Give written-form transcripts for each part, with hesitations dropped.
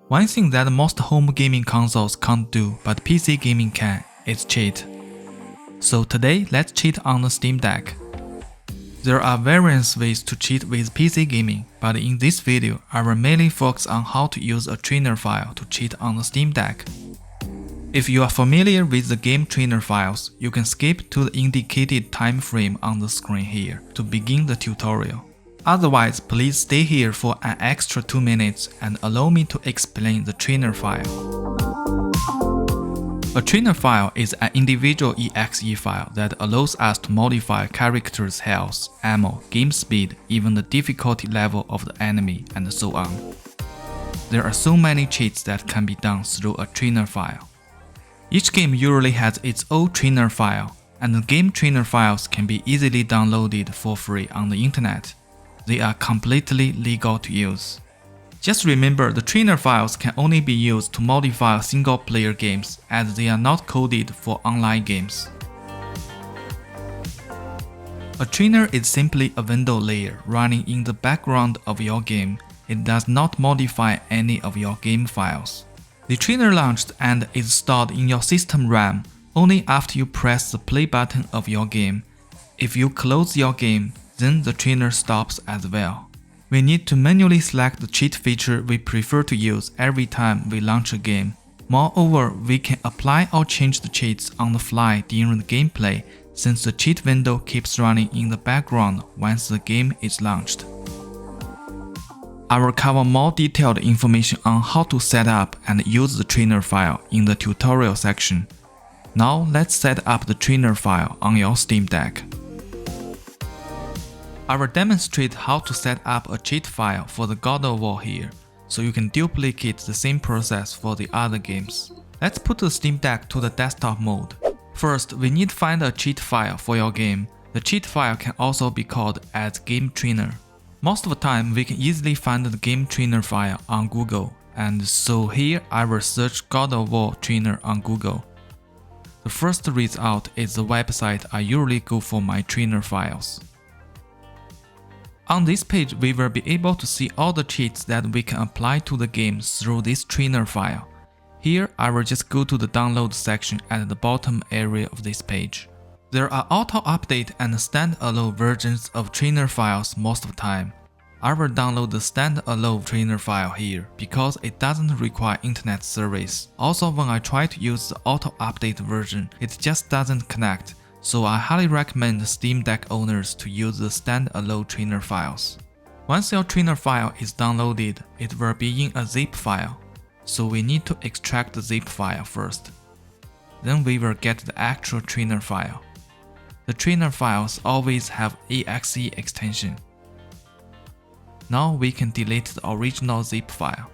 One thing that most home gaming consoles can't do but PC gaming can is cheat. So today, let's cheat on the Steam Deck. There are various ways to cheat with PC gaming, but in this video, I will mainly focus on how to use a trainer file to cheat on the Steam Deck. If you are familiar with the game trainer files, you can skip to the indicated time frame on the screen here to begin the tutorial. Otherwise, please stay here for an extra 2 minutes and allow me to explain the trainer file. A trainer file is an individual exe file that allows us to modify characters' health, ammo, game speed, even the difficulty level of the enemy, and so on. There are so many cheats that can be done through a trainer file. Each game usually has its own trainer file, and the game trainer files can be easily downloaded for free on the internet. They are completely legal to use. Just remember, the trainer files can only be used to modify single-player games as they are not coded for online games. A trainer is simply a window layer running in the background of your game. It does not modify any of your game files. The trainer launched and is stored in your system RAM only after you press the play button of your game. If you close your game, then the trainer stops as well. We need to manually select the cheat feature we prefer to use every time we launch a game. Moreover, we can apply or change the cheats on the fly during the gameplay, since the cheat window keeps running in the background once the game is launched. I will cover more detailed information on how to set up and use the trainer file in the tutorial section. Now let's set up the trainer file on your Steam Deck. I will demonstrate how to set up a cheat file for the God of War here, so you can duplicate the same process for the other games. Let's put the Steam Deck to the desktop mode. First, we need to find a cheat file for your game. The cheat file can also be called as game trainer. Most of the time, we can easily find the game trainer file on Google, and so here I will search God of War trainer on Google. The first result is the website I usually go for my trainer files. On this page, we will be able to see all the cheats that we can apply to the game through this trainer file. Here, I will just go to the download section at the bottom area of this page. There are auto-update and standalone versions of trainer files most of the time. I will download the standalone trainer file here because it doesn't require internet service. Also, when I try to use the auto-update version, it just doesn't connect. So I highly recommend Steam Deck owners to use the standalone trainer files. Once your trainer file is downloaded, it will be in a zip file. So we need to extract the zip file first. Then we will get the actual trainer file. The trainer files always have exe extension. Now we can delete the original zip file.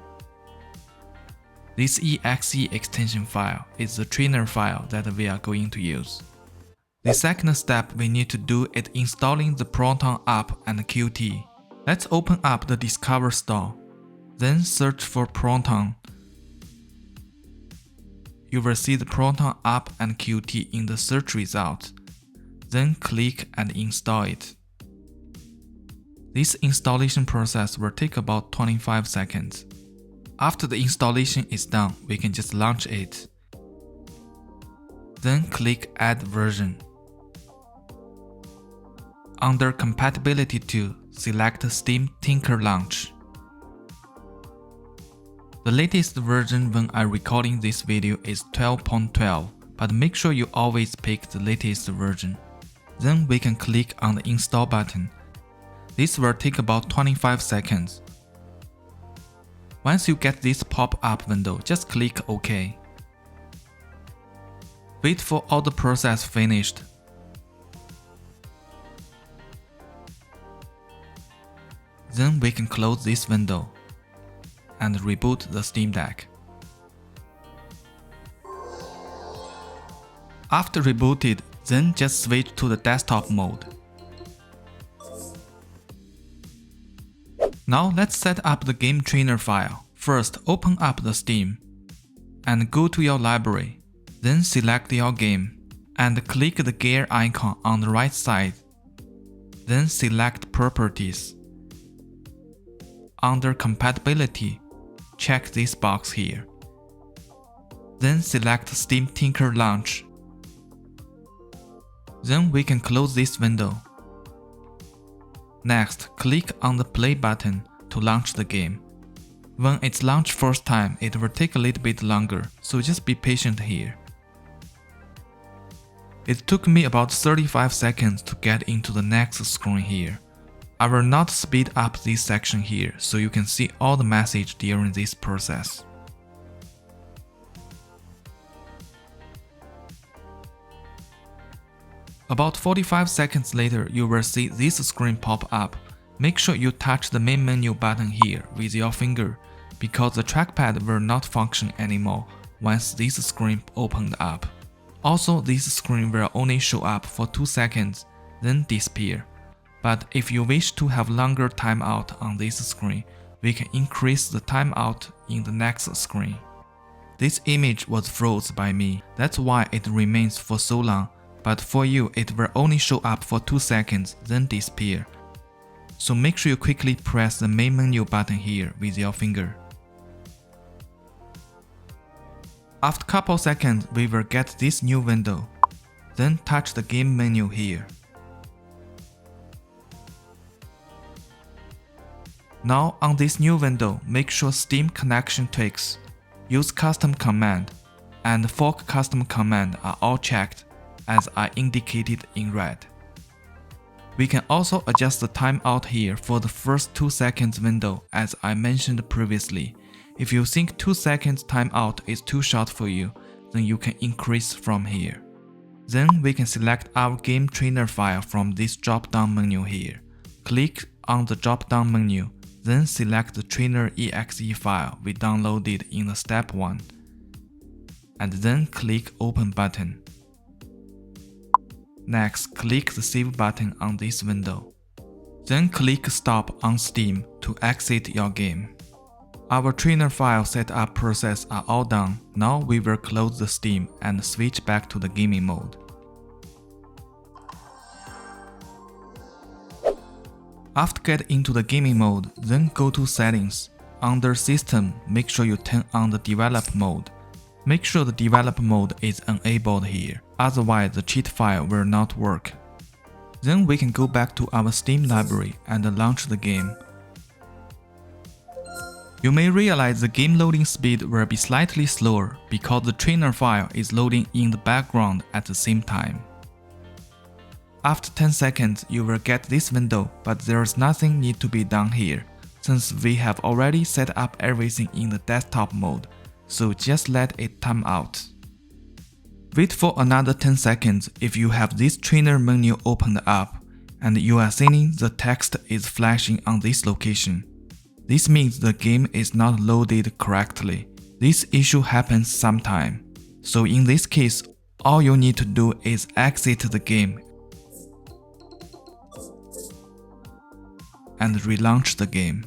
This exe extension file is the trainer file that we are going to use. The second step we need to do is installing the Proton app and Qt. Let's open up the Discover store. Then search for Proton. You will see the Proton app and Qt in the search result. Then click and install it. This installation process will take about 25 seconds. After the installation is done, we can just launch it. Then click Add version. Under Compatibility to, select Steam Tinker Launch. The latest version when I'm recording this video is 12.12, but make sure you always pick the latest version. Then we can click on the Install button. This will take about 25 seconds. Once you get this pop-up window, just click OK. Wait for all the process finished. Then we can close this window and reboot the Steam Deck. After rebooted, then just switch to the desktop mode. Now let's set up the game trainer file. First, open up the Steam and go to your library. Then select your game and click the gear icon on the right side. Then select Properties. Under Compatibility, check this box here. Then select Steam Tinker Launch. Then we can close this window. Next, click on the play button to launch the game. When it's launched first time, it will take a little bit longer, so just be patient here. It took me about 35 seconds to get into the next screen here. I will not speed up this section here so you can see all the message during this process. About 45 seconds later, you will see this screen pop up. Make sure you touch the main menu button here with your finger, because the trackpad will not function anymore once this screen opened up. Also, this screen will only show up for 2 seconds, then disappear. But if you wish to have longer timeout on this screen, we can increase the timeout in the next screen. This image was froze by me, that's why it remains for so long. But for you, it will only show up for 2 seconds, then disappear. So make sure you quickly press the main menu button here with your finger. After couple seconds, we will get this new window. Then touch the game menu here. Now on this new window, make sure Steam connection tweaks, use custom command, and fork custom command are all checked, as I indicated in red. We can also adjust the timeout here for the first 2 seconds window as I mentioned previously. If you think 2 seconds timeout is too short for you, then you can increase from here. Then we can select our game trainer file from this drop-down menu here. Click on the drop-down menu, then select the trainer exe file we downloaded in the step 1. And then click Open button. Next, click the Save button on this window. Then click Stop on Steam to exit your game. Our trainer file setup process are all done. Now we will close the Steam and switch back to the gaming mode. After get into the gaming mode, then go to Settings. Under System, make sure you turn on the Develop mode. Make sure the develop mode is enabled here, otherwise the cheat file will not work. Then we can go back to our Steam library and launch the game. You may realize the game loading speed will be slightly slower because the trainer file is loading in the background at the same time. After 10 seconds, you will get this window, but there is nothing need to be done here, since we have already set up everything in the desktop mode. So just let it time out. Wait for another 10 seconds if you have this trainer menu opened up and you are seeing the text is flashing on this location. This means the game is not loaded correctly. This issue happens sometime. So in this case, all you need to do is exit the game and relaunch the game.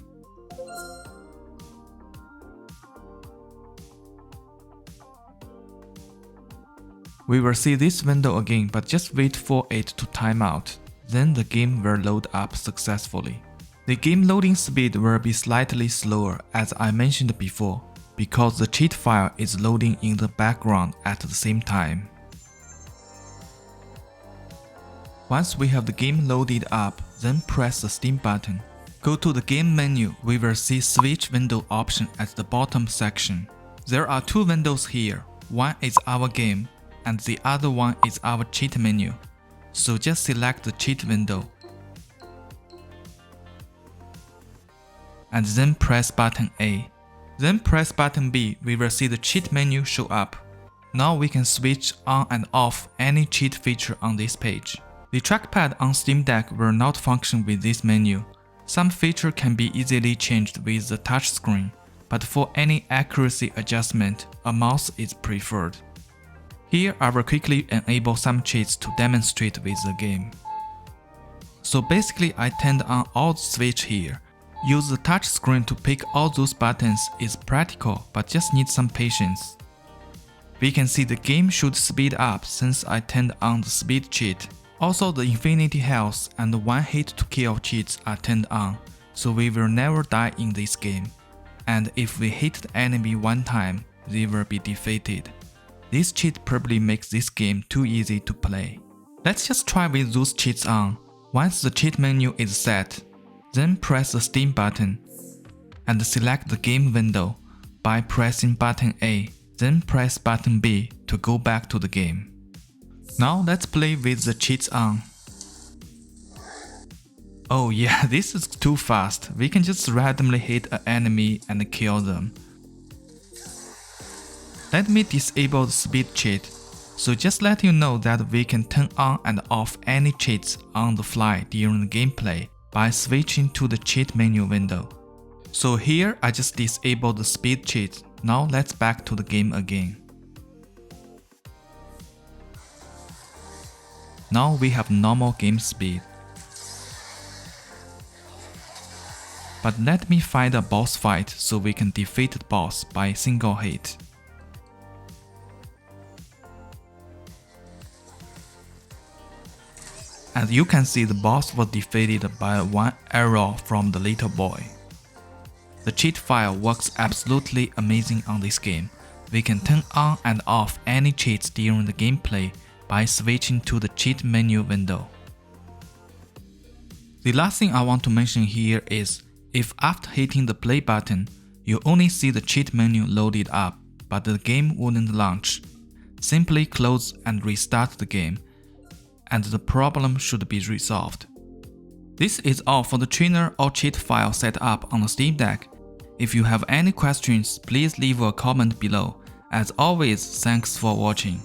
We will see this window again, but just wait for it to time out. Then the game will load up successfully. The game loading speed will be slightly slower as I mentioned before, because the cheat file is loading in the background at the same time. Once we have the game loaded up, then press the Steam button. Go to the game menu, we will see Switch window option at the bottom section. There are 2 windows here, one is our game, and the other one is our cheat menu. So just select the cheat window. And then press button A. Then press button B, we will see the cheat menu show up. Now we can switch on and off any cheat feature on this page. The trackpad on Steam Deck will not function with this menu. Some feature can be easily changed with the touchscreen, but for any accuracy adjustment, a mouse is preferred. Here I will quickly enable some cheats to demonstrate with the game. So basically I turned on all the switch here. Use the touch screen to pick all those buttons is practical but just need some patience. We can see the game should speed up since I turned on the speed cheat. Also the infinity health and the one hit to kill cheats are turned on, so we will never die in this game. and if we hit the enemy one time, they will be defeated. This cheat probably makes this game too easy to play. Let's just try with those cheats on. Once the cheat menu is set, then press the Steam button and select the game window by pressing button A, then press button B to go back to the game. Now let's play with the cheats on. Oh yeah, this is too fast. We can just randomly hit an enemy and kill them. Let me disable the speed cheat. So just let you know that we can turn on and off any cheats on the fly during the gameplay by switching to the cheat menu window. So here I just disabled the speed cheat. Now let's back to the game again. Now we have normal game speed. But let me find a boss fight so we can defeat the boss by a single hit. As you can see, the boss was defeated by one arrow from the little boy. The cheat file works absolutely amazing on this game. We can turn on and off any cheats during the gameplay by switching to the cheat menu window. The last thing I want to mention here is, if after hitting the play button, you only see the cheat menu loaded up, but the game wouldn't launch, simply close and restart the game, and the problem should be resolved. This is all for the trainer or cheat file setup on the Steam Deck. If you have any questions, please leave a comment below. As always, thanks for watching.